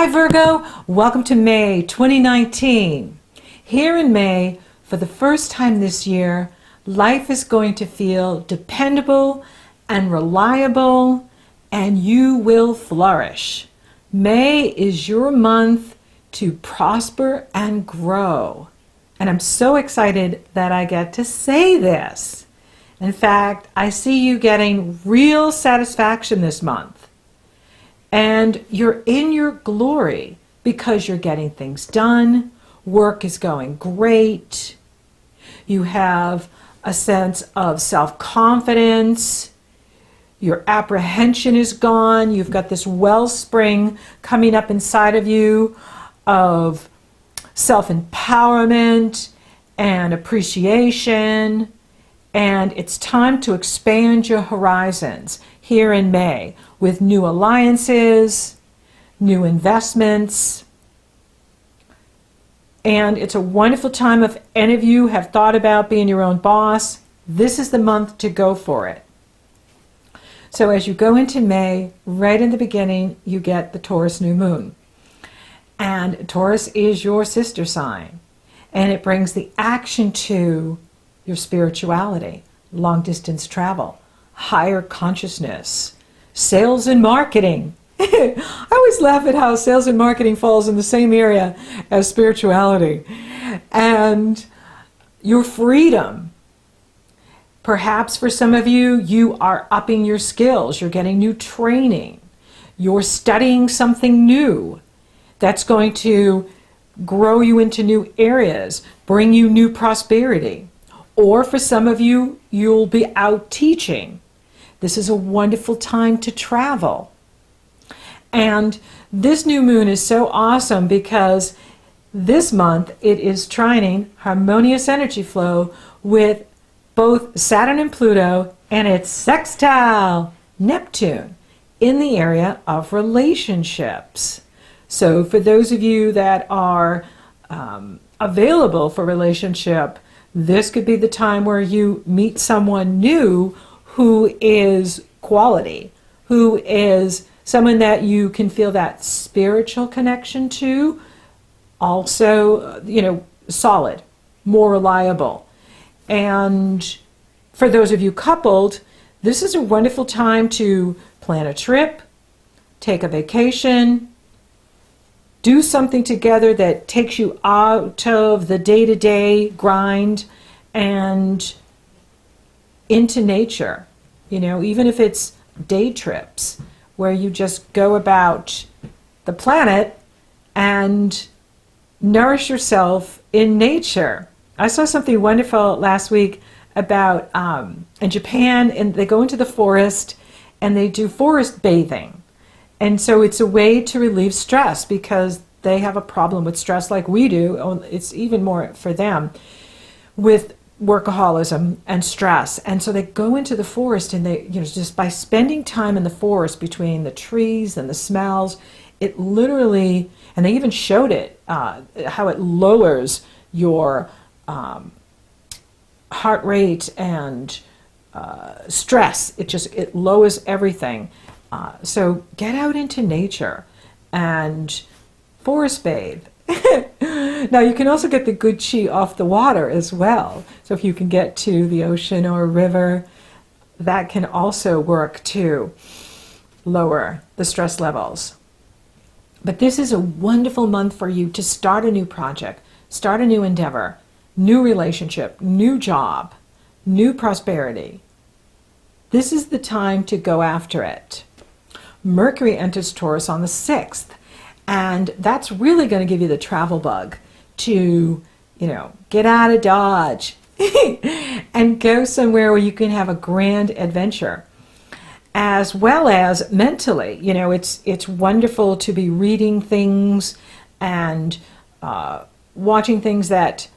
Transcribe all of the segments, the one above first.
Hi Virgo, welcome to May 2019. Here in May, for the first time this year, life is going to feel dependable and reliable, and you will flourish. May is your month to prosper and grow. And I'm so excited that I get to say this. In fact, I see you getting real satisfaction this month. And you're in your glory because you're getting things done. Work is going great. You have a sense of self-confidence. Your apprehension is gone. You've got this wellspring coming up inside of you of self-empowerment and appreciation. And it's time to expand your horizons here in May with new alliances, new investments. And it's a wonderful time if any of you have thought about being your own boss. This is the month to go for it. So as you go into May, right in the beginning, you get the Taurus new moon. And Taurus is your sister sign. And it brings the action to your spirituality, long distance travel, higher consciousness, sales and marketing. I always laugh at how sales and marketing falls in the same area as spirituality. And your freedom. Perhaps for some of you, you are upping your skills. You're getting new training. You're studying something new that's going to grow you into new areas, bring you new prosperity. Or for some of you, you'll be out teaching. This is a wonderful time to travel. And this new moon is so awesome because this month it is trining harmonious energy flow with both Saturn and Pluto, and it's sextile Neptune in the area of relationships. So for those of you that are available for relationship, this could be the time where you meet someone new who is quality, who is someone that you can feel that spiritual connection to, also, solid, more reliable. And for those of you coupled, this is a wonderful time to plan a trip, take a vacation, do something together that takes you out of the day-to-day grind and into nature. Even if it's day trips where you just go about the planet and nourish yourself in nature. I saw something wonderful last week about in Japan, and they go into the forest and they do forest bathing. And so it's a way to relieve stress because they have a problem with stress like we do. It's even more for them with workaholism and stress. And so they go into the forest and they, just by spending time in the forest between the trees and the smells, it literally, and they even showed it, how it lowers your heart rate and stress. It lowers everything. So get out into nature and forest bathe. Now you can also get the good chi off the water as well. So if you can get to the ocean or a river, that can also work to lower the stress levels. But this is a wonderful month for you to start a new project, start a new endeavor, new relationship, new job, new prosperity. This is the time to go after it. Mercury enters Taurus on the 6th, and that's really going to give you the travel bug to, get out of Dodge and go somewhere where you can have a grand adventure. As well as mentally, it's wonderful to be reading things and watching things that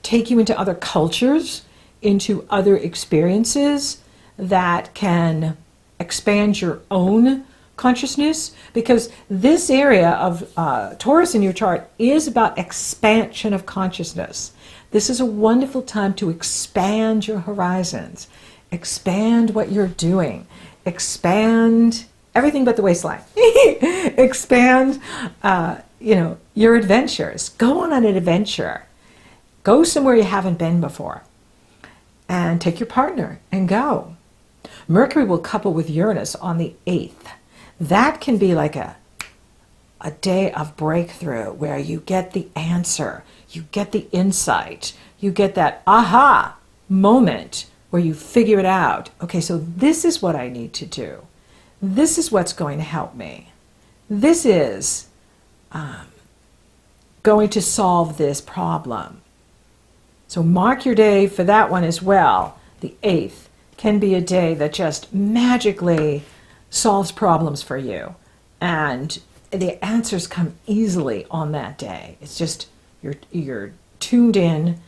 take you into other cultures, into other experiences that can expand your own consciousness, because this area of Taurus in your chart is about expansion of consciousness. This is a wonderful time to expand your horizons, expand what you're doing, expand everything but the waistline. Expand, your adventures. Go on an adventure. Go somewhere you haven't been before. And take your partner and go. Mercury will couple with Uranus on the 8th. That can be like a day of breakthrough where you get the answer, you get the insight, you get that aha moment where you figure it out. Okay, so this is what I need to do. This is what's going to help me. This is going to solve this problem. So mark your day for that one as well. The 8th can be a day that just magically solves problems for you. And the answers come easily on that day. It's just you're tuned in,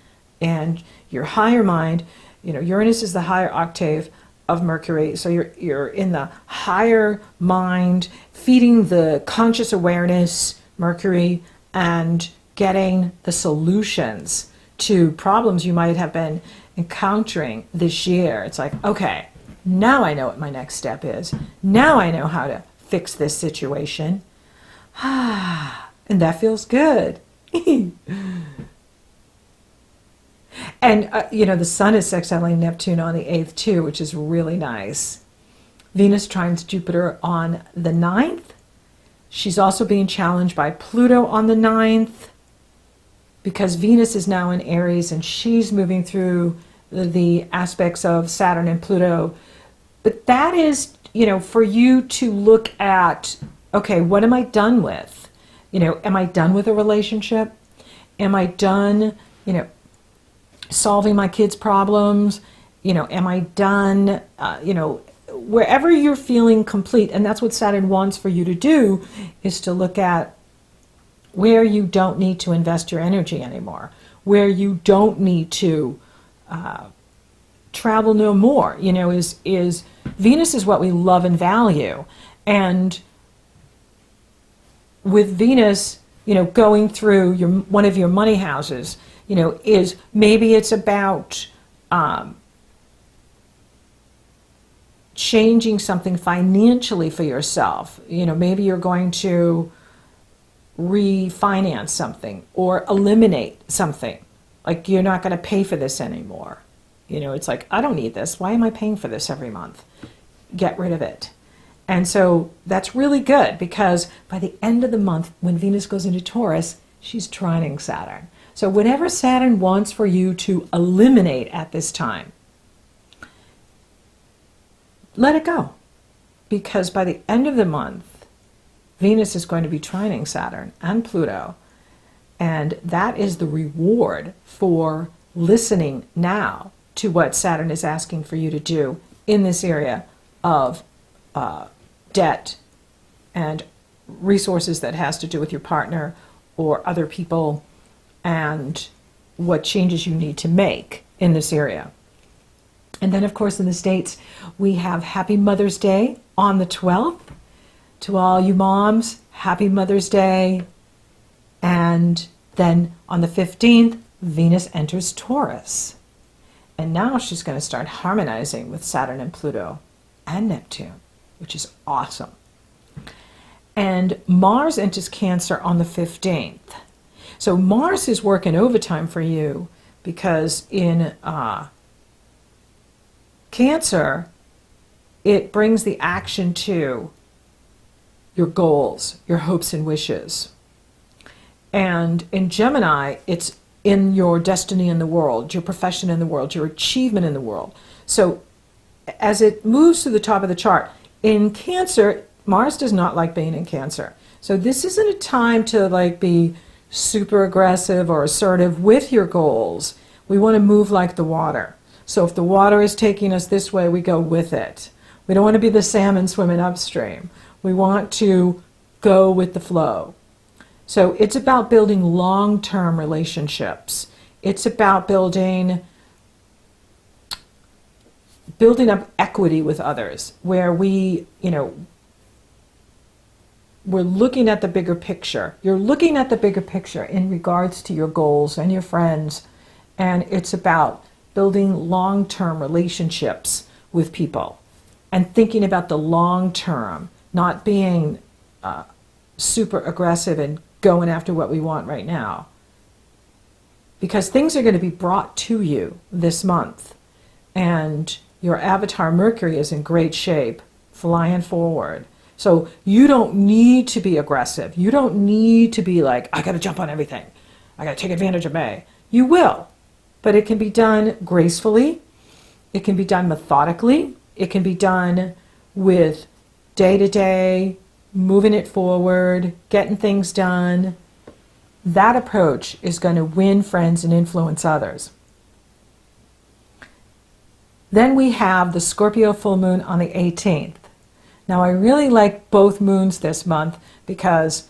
and your higher mind, Uranus is the higher octave of Mercury, so you're in the higher mind, feeding the conscious awareness, Mercury, and getting the solutions to problems you might have been encountering this year. It's like, okay, now I know what my next step is. Now I know how to fix this situation. And that feels good. And, the sun is sextiling Neptune on the 8th too, which is really nice. Venus trines Jupiter on the 9th. She's also being challenged by Pluto on the 9th because Venus is now in Aries and she's moving through the aspects of Saturn and Pluto. But that is, for you to look at, okay, what am I done with? Am I done with a relationship? Am I done, solving my kids' problems? Am I done, wherever you're feeling complete, and that's what Saturn wants for you to do, is to look at where you don't need to invest your energy anymore, where you don't need to travel no more. Is Venus is what we love and value, and with Venus, going through one of your money houses, is maybe it's about changing something financially for yourself. Maybe you're going to refinance something or eliminate something. Like, you're not going to pay for this anymore. It's like, I don't need this. Why am I paying for this every month? Get rid of it. And so that's really good, because by the end of the month, when Venus goes into Taurus, she's trining Saturn. So whatever Saturn wants for you to eliminate at this time, let it go. Because by the end of the month, Venus is going to be trining Saturn and Pluto. And that is the reward for listening now to what Saturn is asking for you to do in this area of debt and resources that has to do with your partner or other people, and what changes you need to make in this area. And then, of course, in the States, we have Happy Mother's Day on the 12th. To all you moms, Happy Mother's Day. And then on the 15th, Venus enters Taurus. And now she's going to start harmonizing with Saturn and Pluto and Neptune, which is awesome. And Mars enters Cancer on the 15th. So Mars is working overtime for you, because in Cancer, it brings the action to your goals, your hopes and wishes. And in Gemini, it's in your destiny in the world, your profession in the world, your achievement in the world. So as it moves to the top of the chart, in Cancer, Mars does not like being in Cancer. So this isn't a time to be super aggressive or assertive with your goals. We want to move like the water. So if the water is taking us this way, we go with it. We don't want to be the salmon swimming upstream. We want to go with the flow. So it's about building long-term relationships. It's about building up equity with others, where we're looking at the bigger picture. You're looking at the bigger picture in regards to your goals and your friends, and it's about building long-term relationships with people and thinking about the long term, not being super aggressive and going after what we want right now. Because things are going to be brought to you this month. And your avatar Mercury is in great shape, flying forward. So you don't need to be aggressive. You don't need to be like, I got to jump on everything. I got to take advantage of May. You will. But it can be done gracefully. It can be done methodically. It can be done with day-to-day, moving it forward, getting things done. That approach is going to win friends and influence others. Then we have the Scorpio full moon on the 18th. Now, I really like both moons this month because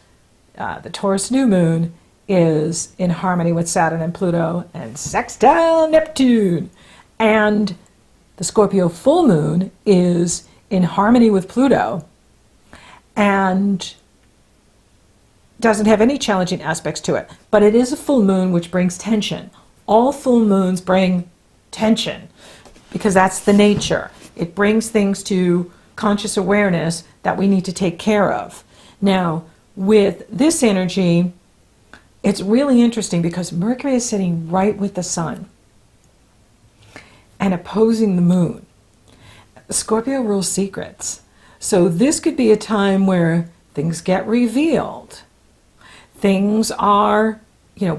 the Taurus new moon is in harmony with Saturn and Pluto and sextile Neptune. And the Scorpio full moon is in harmony with Pluto and doesn't have any challenging aspects to it. But it is a full moon, which brings tension. All full moons bring tension because that's the nature. It brings things to conscious awareness that we need to take care of. Now, with this energy, it's really interesting because Mercury is sitting right with the sun and opposing the moon. Scorpio rules secrets. So this could be a time where things get revealed. Things are,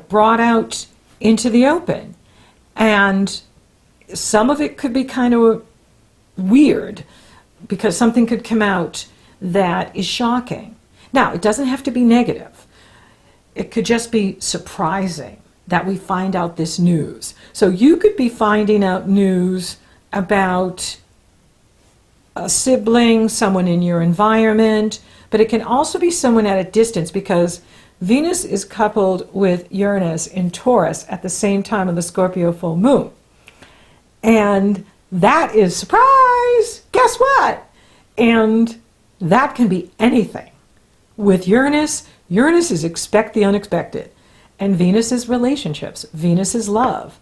brought out into the open. And some of it could be kind of weird because something could come out that is shocking. Now, it doesn't have to be negative. It could just be surprising that we find out this news. So you could be finding out news about a sibling, someone in your environment, but it can also be someone at a distance because Venus is coupled with Uranus in Taurus at the same time of the Scorpio full moon. And that is surprise! Guess what? And that can be anything. With Uranus, Uranus is expect the unexpected. And Venus is relationships. Venus is love.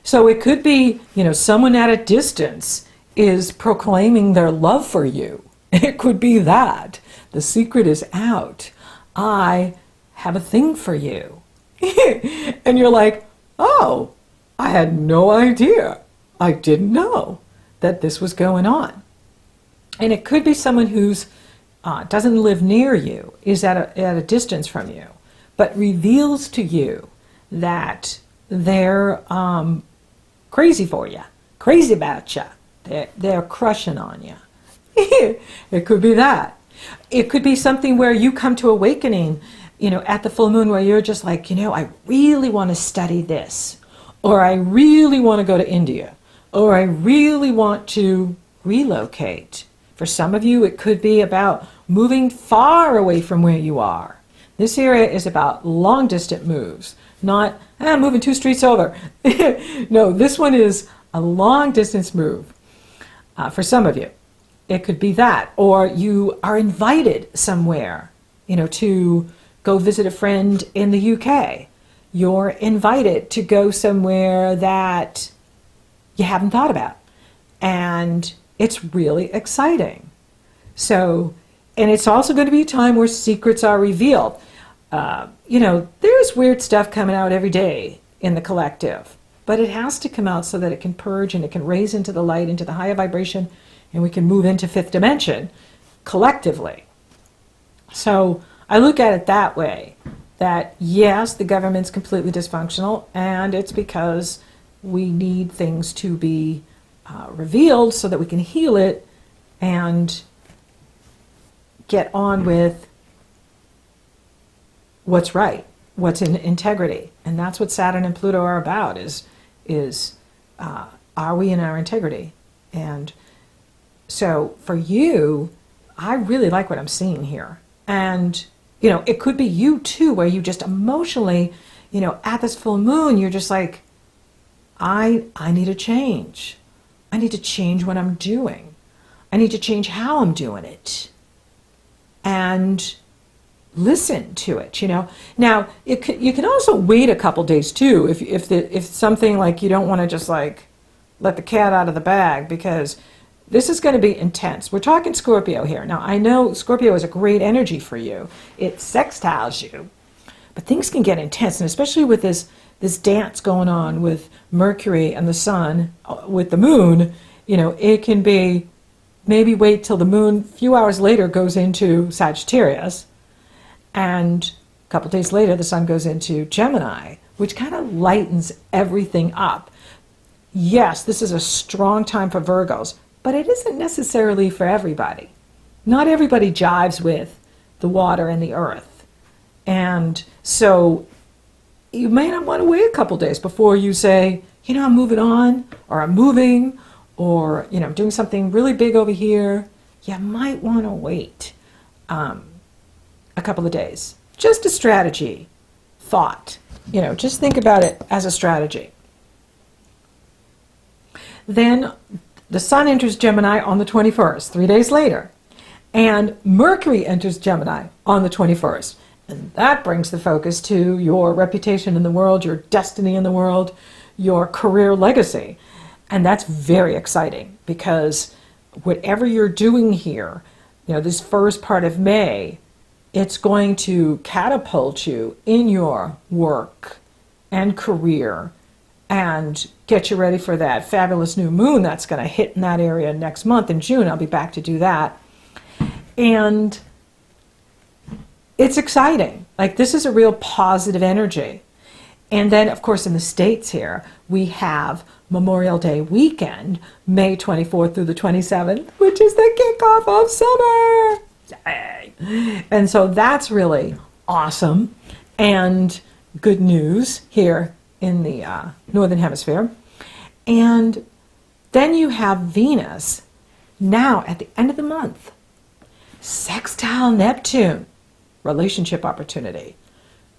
So it could be, someone at a distance is proclaiming their love for you. It could be that. The secret is out. I have a thing for you. And you're like, oh, I had no idea. I didn't know that this was going on. And it could be someone who's doesn't live near you, is at a distance from you, but reveals to you that they're crazy for you, crazy about you. They're crushing on you. It could be that. It could be something where you come to awakening, at the full moon where you're just like, I really want to study this, or I really want to go to India, or I really want to relocate. For some of you, it could be about moving far away from where you are. This area is about long distant moves, not moving 2 streets over. No, this one is a long distance move. For some of you, it could be that. Or you are invited somewhere, to go visit a friend in the UK. You're invited to go somewhere that you haven't thought about. And it's really exciting. So, and it's also going to be a time where secrets are revealed. There's weird stuff coming out every day in the collective, but it has to come out so that it can purge and it can raise into the light, into the higher vibration, and we can move into 5th dimension collectively. So I look at it that way, that yes, the government's completely dysfunctional, and it's because we need things to be revealed so that we can heal it and get on with what's right, what's in integrity. And that's what Saturn and Pluto are about, is are we in our integrity? And so for you, I really like what I'm seeing here. And, it could be you too, where you just emotionally, at this full moon, you're just like, I need a change. I need to change what I'm doing. I need to change how I'm doing it. And listen to it, Now, you can also wait a couple days too, if something like you don't want to just like let the cat out of the bag, because This is going to be intense. We're talking Scorpio here. Now, I know Scorpio is a great energy for you. It sextiles you. But things can get intense, and especially with this dance going on with Mercury and the Sun, with the Moon, it can be maybe wait till the Moon a few hours later goes into Sagittarius, and a couple days later the Sun goes into Gemini, which kind of lightens everything up. Yes, this is a strong time for Virgos, but it isn't necessarily for everybody. Not everybody jives with the water and the earth. And so you may not want to wait a couple days before you say, I'm moving on, or I'm moving, or, I'm doing something really big over here. You might want to wait a couple of days. Just a strategy, thought. Just think about it as a strategy. Then the Sun enters Gemini on the 21st, 3 days later. And Mercury enters Gemini on the 21st. And that brings the focus to your reputation in the world, your destiny in the world, your career legacy. And that's very exciting because whatever you're doing here, this first part of May, it's going to catapult you in your work and career and get you ready for that fabulous new moon that's going to hit in that area next month in June. I'll be back to do that. And it's exciting. Like, this is a real positive energy. And then, of course, in the States here, we have Memorial Day weekend, May 24th through the 27th, which is the kickoff of summer. Yay. And so that's really awesome and good news here in the Northern Hemisphere. And then you have Venus now at the end of the month, sextile Neptune, relationship opportunity,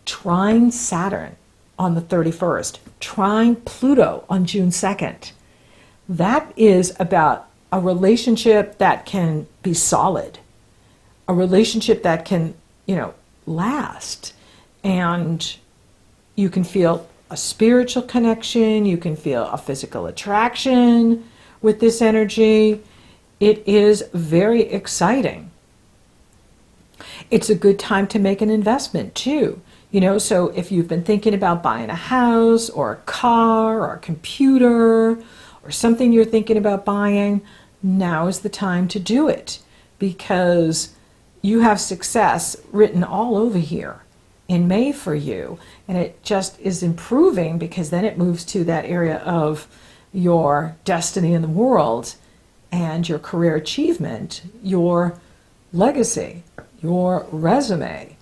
trine Saturn on the 31st, trine Pluto on June 2nd. That is about a relationship that can be solid, a relationship that can, last. And you can feel a spiritual connection, you can feel a physical attraction with this energy. It is very exciting. It's a good time to make an investment too. So if you've been thinking about buying a house or a car or a computer or something you're thinking about buying, now is the time to do it because you have success written all over here in May for you. And it just is improving because then it moves to that area of your destiny in the world and your career achievement, your legacy, your resume.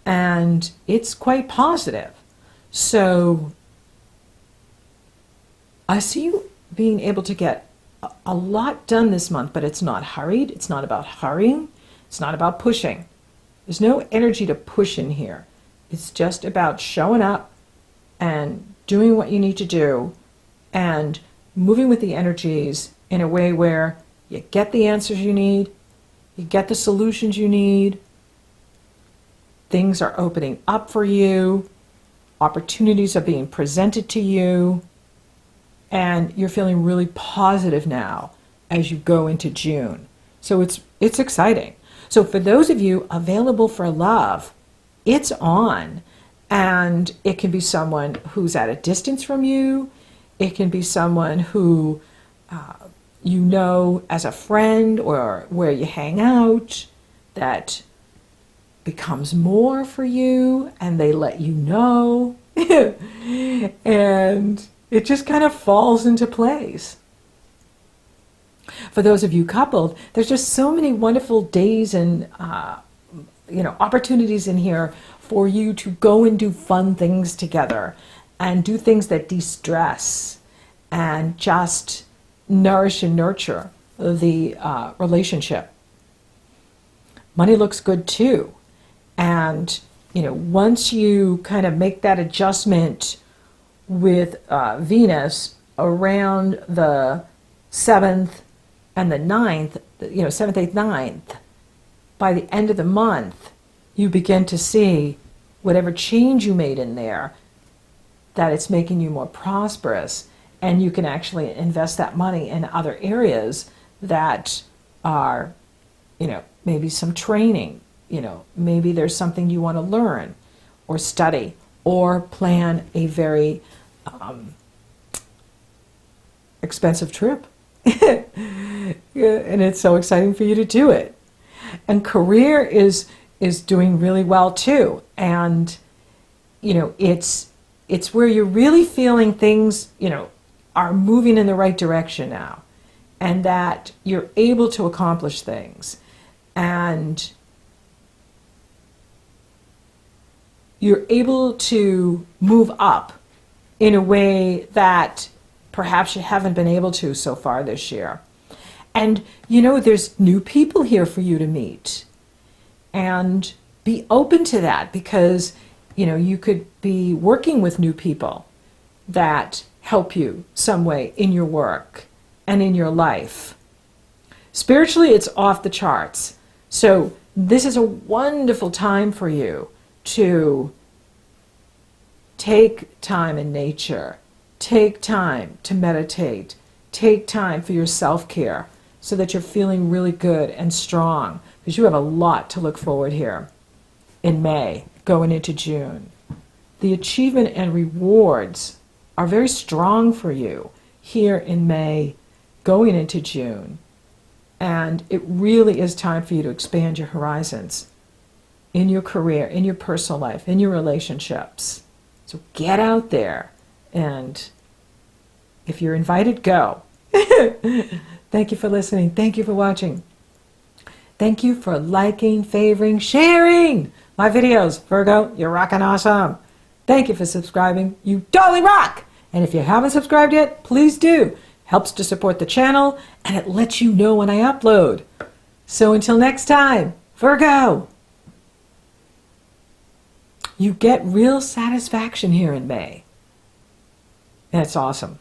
And it's quite positive. So I see you being able to get a lot done this month, but it's not hurried. It's not about hurrying. It's not about pushing. There's no energy to push in here. It's just about showing up and doing what you need to do and moving with the energies in a way where you get the answers you need, you get the solutions you need, things are opening up for you, opportunities are being presented to you, and you're feeling really positive now as you go into June. So it's exciting. So for those of you available for love, it's on. And it can be someone who's at a distance from you. It can be someone who you know as a friend or where you hang out that becomes more for you and they let you know. And it just kind of falls into place. For those of you coupled, there's just so many wonderful days and opportunities in here for you to go and do fun things together and do things that de-stress and just nourish and nurture the relationship. Money looks good too. And, once you kind of make that adjustment with Venus around the 7th and the 9th, 7th, 8th, 9th, by the end of the month, you begin to see whatever change you made in there, that it's making you more prosperous, and you can actually invest that money in other areas that are, maybe some training, maybe there's something you want to learn or study or plan a very expensive trip. And it's so exciting for you to do it. And career is doing really well too. And, it's where you're really feeling things, are moving in the right direction now. And that you're able to accomplish things. And you're able to move up in a way that perhaps you haven't been able to so far this year. And, there's new people here for you to meet. And be open to that because, you could be working with new people that help you some way in your work and in your life. Spiritually, it's off the charts. So this is a wonderful time for you to take time in nature, take time to meditate, take time for your self-care so that you're feeling really good and strong because you have a lot to look forward here in May going into June. The achievement and rewards are very strong for you here in May going into June. And it really is time for you to expand your horizons in your career, in your personal life, in your relationships. So get out there, and if you're invited, go. Thank you for listening. Thank you for watching. Thank you for liking, favoring, sharing my videos. Virgo, you're rocking awesome. Thank you for subscribing. You totally rock. And if you haven't subscribed yet, please do. Helps to support the channel, and it lets you know when I upload. So until next time, Virgo, you get real satisfaction here in May. And it's awesome.